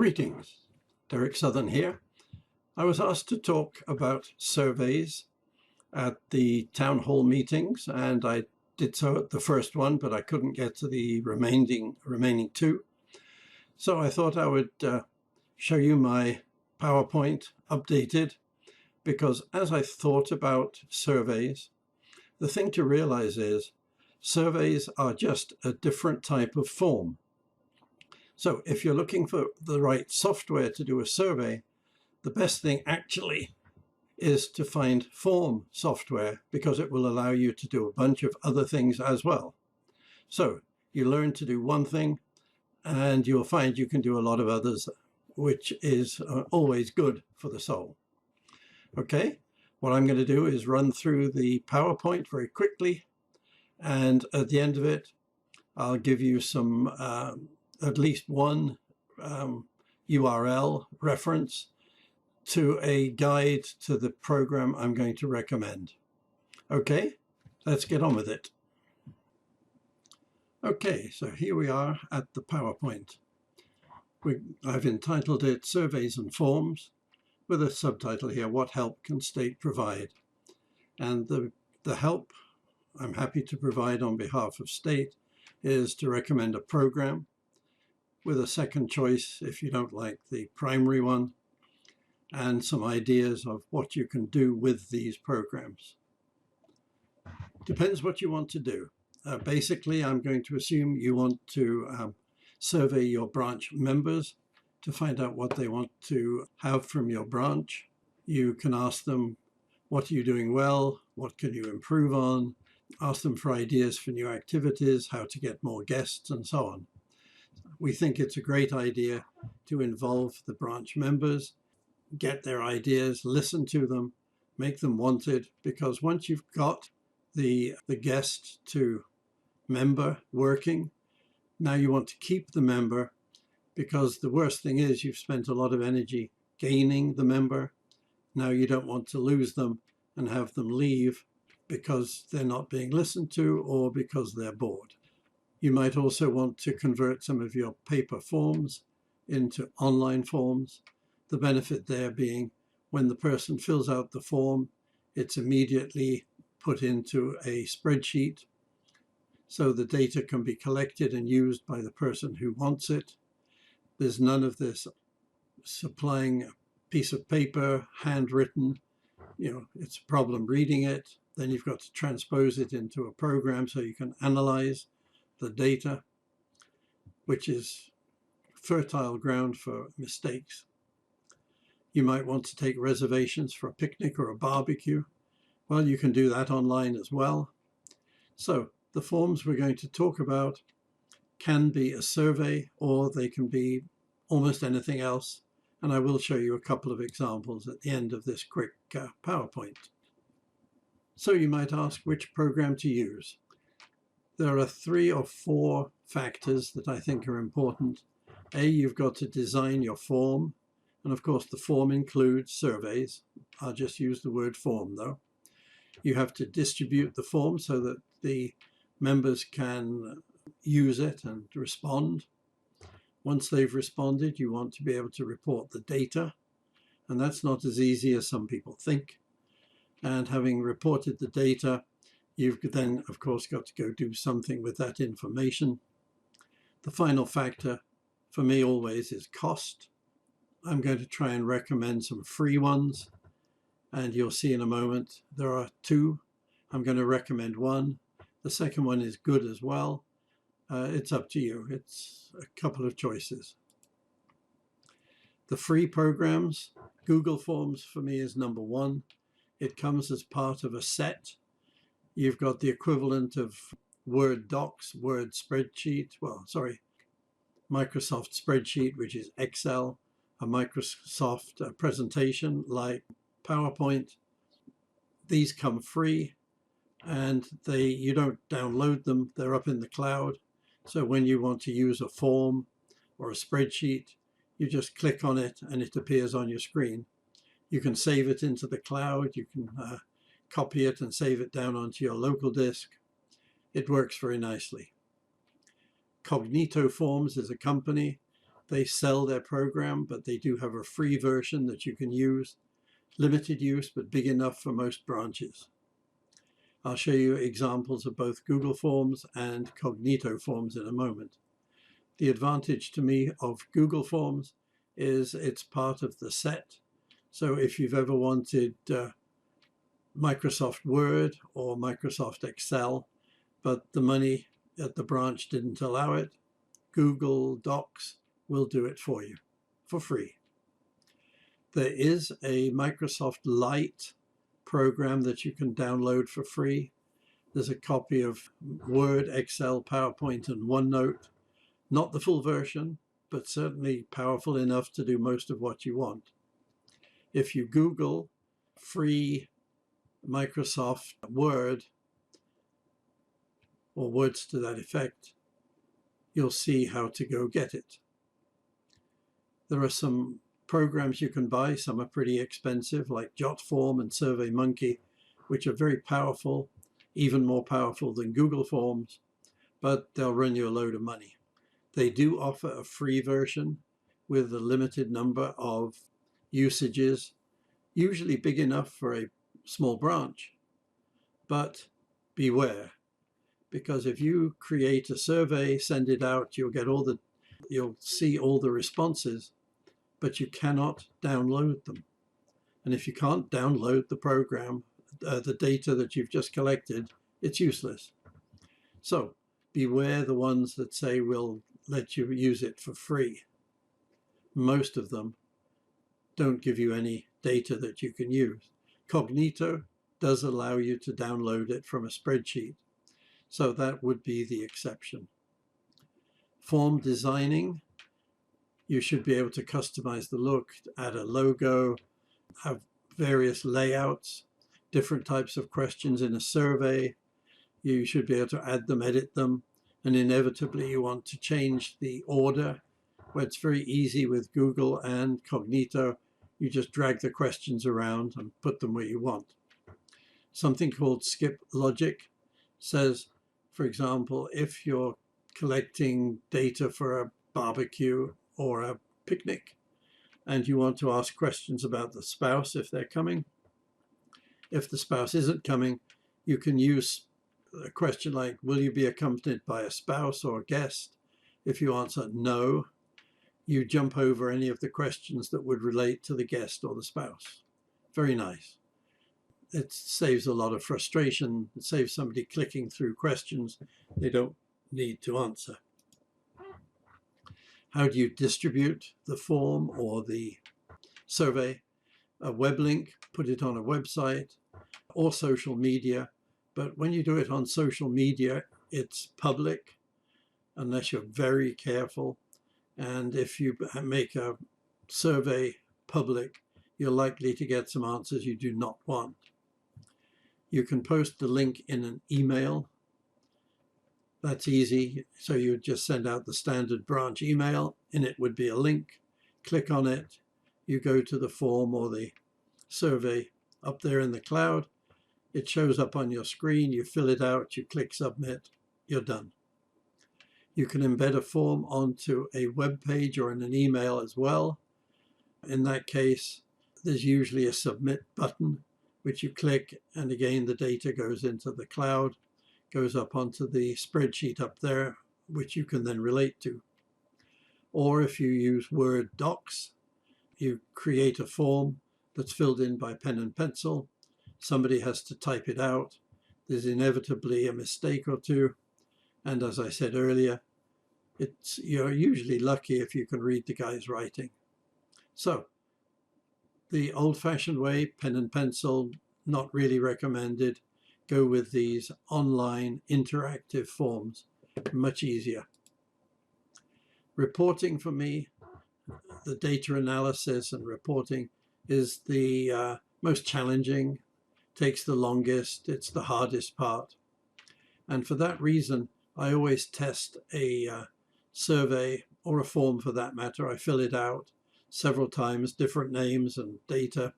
Greetings, Derek Southern here. I was asked to talk about surveys at the town hall meetings, and I did so at the first one, but I couldn't get to the remaining two. So I thought I would show you my PowerPoint updated, because as I thought about surveys, the thing to realize is surveys are just a different type of form. So if you're looking for the right software to do a survey, the best thing actually is to find form software, because it will allow you to do a bunch of other things as well. So you learn to do one thing and you'll find you can do a lot of others, which is always good for the soul. Okay, what I'm going to do is run through the PowerPoint very quickly, and at the end of it I'll give you some at least one URL reference to a guide to the program I'm going to recommend. Okay, let's get on with it. Okay, so here we are at the PowerPoint. I've entitled it Surveys and Forms, with a subtitle here, What Help Can State Provide? And the help I'm happy to provide on behalf of state is to recommend a program, with a second choice if you don't like the primary one, and some ideas of what you can do with these programs. Depends what you want to do. Basically, I'm going to assume you want to survey your branch members to find out what they want to have from your branch. You can ask them, what are you doing well? What can you improve on? Ask them for ideas for new activities, how to get more guests, and so on. We think it's a great idea to involve the branch members, get their ideas, listen to them, make them wanted, because once you've got the guest to member working, now you want to keep the member, because the worst thing is you've spent a lot of energy gaining the member. Now you don't want to lose them and have them leave because they're not being listened to or because they're bored. You might also want to convert some of your paper forms into online forms. The benefit there being when the person fills out the form, it's immediately put into a spreadsheet, so the data can be collected and used by the person who wants it. There's none of this supplying a piece of paper, handwritten. It's a problem reading it. Then you've got to transpose it into a program so you can analyze the data, which is fertile ground for mistakes. You might want to take reservations for a picnic or a barbecue. Well, you can do that online as well. So the forms we're going to talk about can be a survey, or they can be almost anything else. And I will show you a couple of examples at the end of this quick PowerPoint. So you might ask which program to use. There are 3 or 4 factors that I think are important. You've got to design your form. And of course, the form includes surveys. I'll just use the word form, though. You have to distribute the form so that the members can use it and respond. Once they've responded, you want to be able to report the data. And that's not as easy as some people think. And having reported the data, you've then, of course, got to go do something with that information. The final factor for me always is cost. I'm going to try and recommend some free ones, and you'll see in a moment there are 2. I'm going to recommend one. The second one is good as well. It's up to you. It's a couple of choices. The free programs, Google Forms for me is number 1. It comes as part of a set. You've got the equivalent of Word docs, Microsoft spreadsheet, which is Excel, a Microsoft presentation like PowerPoint. These come free, and you don't download them. They're up in the cloud. So when you want to use a form or a spreadsheet, you just click on it and it appears on your screen. You can save it into the cloud. You can copy it and save it down onto your local disk. It works very nicely. Cognito Forms is a company. They sell their program, but they do have a free version that you can use. Limited use, but big enough for most branches. I'll show you examples of both Google Forms and Cognito Forms in a moment. The advantage to me of Google Forms is it's part of the set. So if you've ever wanted Microsoft Word or Microsoft Excel, but the money at the branch didn't allow it, Google Docs will do it for you for free. There is a Microsoft Lite program that you can download for free. There's a copy of Word, Excel, PowerPoint, and OneNote. Not the full version, but certainly powerful enough to do most of what you want. If you Google free Microsoft Word, or words to that effect, you'll see how to go get it. There are some programs you can buy. Some are pretty expensive, like JotForm and SurveyMonkey, which are very powerful, even more powerful than Google Forms, but they'll run you a load of money. They do offer a free version with a limited number of usages, usually big enough for a small branch. But beware, because if you create a survey, send it out, you'll see all the responses, but you cannot download them. And if you can't download the program, the data that you've just collected, it's useless. So beware the ones that say we'll let you use it for free. Most of them don't give you any data that you can use. Cognito does allow you to download it from a spreadsheet, so that would be the exception. Form designing, you should be able to customize the look, add a logo, have various layouts, different types of questions in a survey. You should be able to add them, edit them, and inevitably you want to change the order, where it's very easy with Google and Cognito. You just drag the questions around and put them where you want. Something called skip logic says, for example, if you're collecting data for a barbecue or a picnic and you want to ask questions about the spouse if they're coming, if the spouse isn't coming, you can use a question like, will you be accompanied by a spouse or a guest? If you answer no, you jump over any of the questions that would relate to the guest or the spouse. Very nice. It saves a lot of frustration. It saves somebody clicking through questions they don't need to answer. How do you distribute the form or the survey? A web link, put it on a website or social media. But when you do it on social media, it's public unless you're very careful. And if you make a survey public, you're likely to get some answers you do not want. You can post the link in an email. That's easy. So you just send out the standard branch email. In it would be a link. Click on it. You go to the form or the survey up there in the cloud. It shows up on your screen. You fill it out. You click submit. You're done. You can embed a form onto a web page or in an email as well. In that case, there's usually a submit button, which you click, and again, the data goes into the cloud, goes up onto the spreadsheet up there, which you can then relate to. Or if you use Word Docs, you create a form that's filled in by pen and pencil. Somebody has to type it out. There's inevitably a mistake or two. And as I said earlier, you're usually lucky if you can read the guy's writing. So the old-fashioned way, pen and pencil, not really recommended. Go with these online interactive forms, much easier. Reporting for me, the data analysis and reporting is the most challenging, takes the longest, it's the hardest part. And for that reason, I always test a survey or a form for that matter. I fill it out several times, different names and data,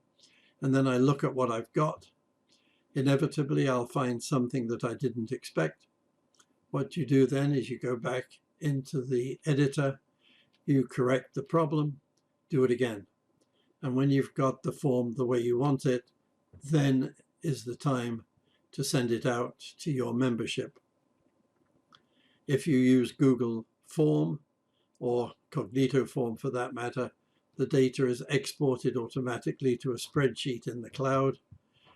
and then I look at what I've got. Inevitably, I'll find something that I didn't expect. What you do then is you go back into the editor, You correct the problem, do it again. And when you've got the form the way you want it, then is the time to send it out to your membership. If you use Google Form or Cognitoform for that matter, the data is exported automatically to a spreadsheet in the cloud.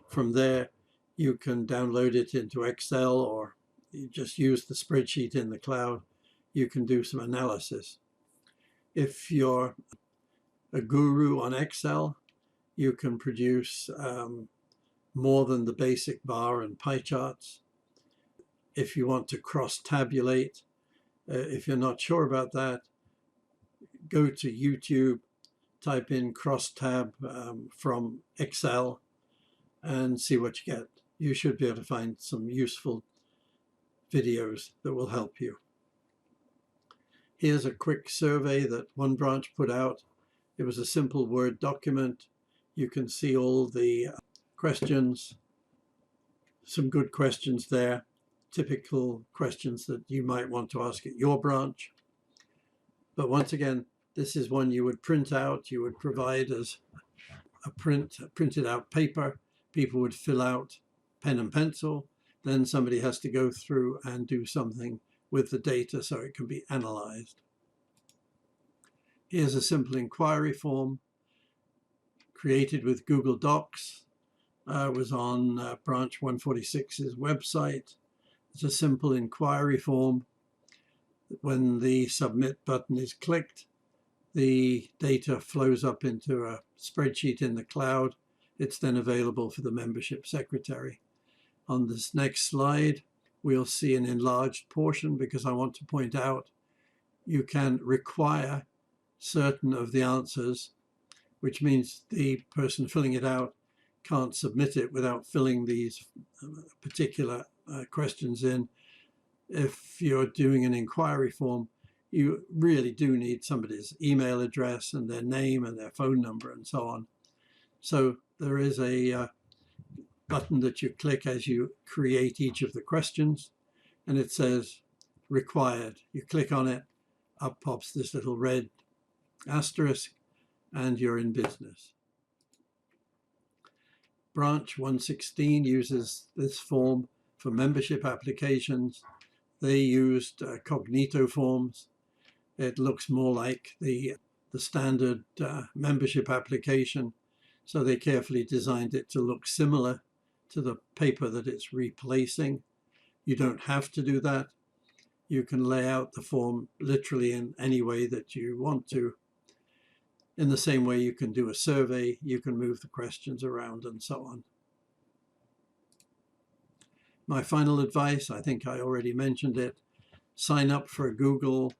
From there, you can download it into Excel, or you just use the spreadsheet in the cloud. You can do some analysis. If you're a guru on Excel, you can produce more than the basic bar and pie charts. If you want to cross-tabulate, if you're not sure about that, go to YouTube, type in crosstab from Excel, and see what you get. You should be able to find some useful videos that will help you. Here's a quick survey that one branch put out. It was a simple Word document. You can see all the questions, some good questions there, typical questions that you might want to ask at your branch. But once again, this is one you would print out, you would provide as a printed out paper. People would fill out pen and pencil. Then somebody has to go through and do something with the data so it can be analyzed. Here's a simple inquiry form created with Google Docs. Was on branch 146's website. It's a simple inquiry form. When the submit button is clicked, the data flows up into a spreadsheet in the cloud. It's then available for the membership secretary. On this next slide, we'll see an enlarged portion because I want to point out you can require certain of the answers, which means the person filling it out can't submit it without filling these particular questions in. If you're doing an inquiry form, you really do need somebody's email address and their name and their phone number and so on. So there is a button that you click as you create each of the questions, and it says required. You click on it, up pops this little red asterisk, and you're in business. Branch 116 uses this form for membership applications. They used Cognitoforms. It looks more like the standard membership application, so they carefully designed it to look similar to the paper that it's replacing. You don't have to do that. You can lay out the form literally in any way that you want to. In the same way you can do a survey, you can move the questions around and so on. My final advice, I think I already mentioned it, sign up for a Google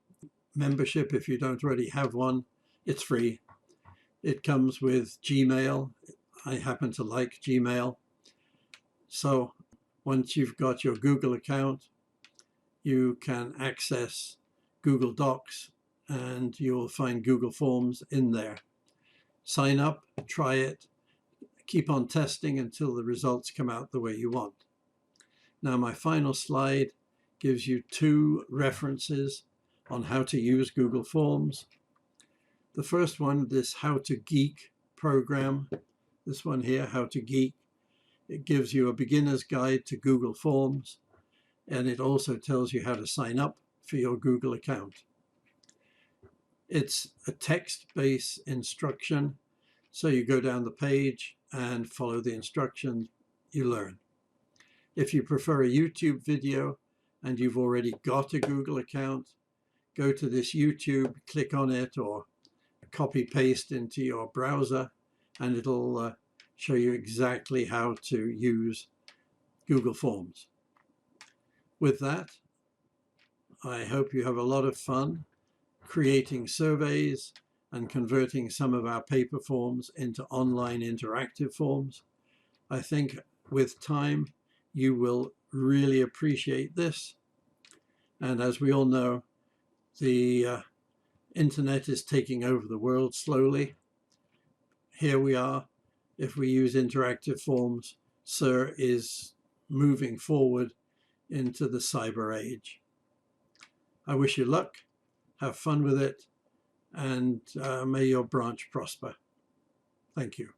membership if you don't already have one. It's free. It comes with Gmail. I happen to like Gmail. So once you've got your Google account, you can access Google Docs and you'll find Google Forms in there. Sign up, try it, keep on testing until the results come out the way you want. Now my final slide gives you 2 references on how to use Google Forms. The first one, this How to Geek program, this one here, How to Geek, it gives you a beginner's guide to Google Forms, and it also tells you how to sign up for your Google account. It's a text-based instruction, so you go down the page and follow the instructions, you learn. If you prefer a YouTube video and you've already got a Google account, go to this YouTube, click on it, or copy paste into your browser, and it'll show you exactly how to use Google Forms. With that, I hope you have a lot of fun creating surveys and converting some of our paper forms into online interactive forms. I think with time, you will really appreciate this. And as we all know, the internet is taking over the world slowly. Here we are. If we use interactive forms, SIR is moving forward into the cyber age. I wish you luck. Have fun with it. and may your branch prosper. Thank you.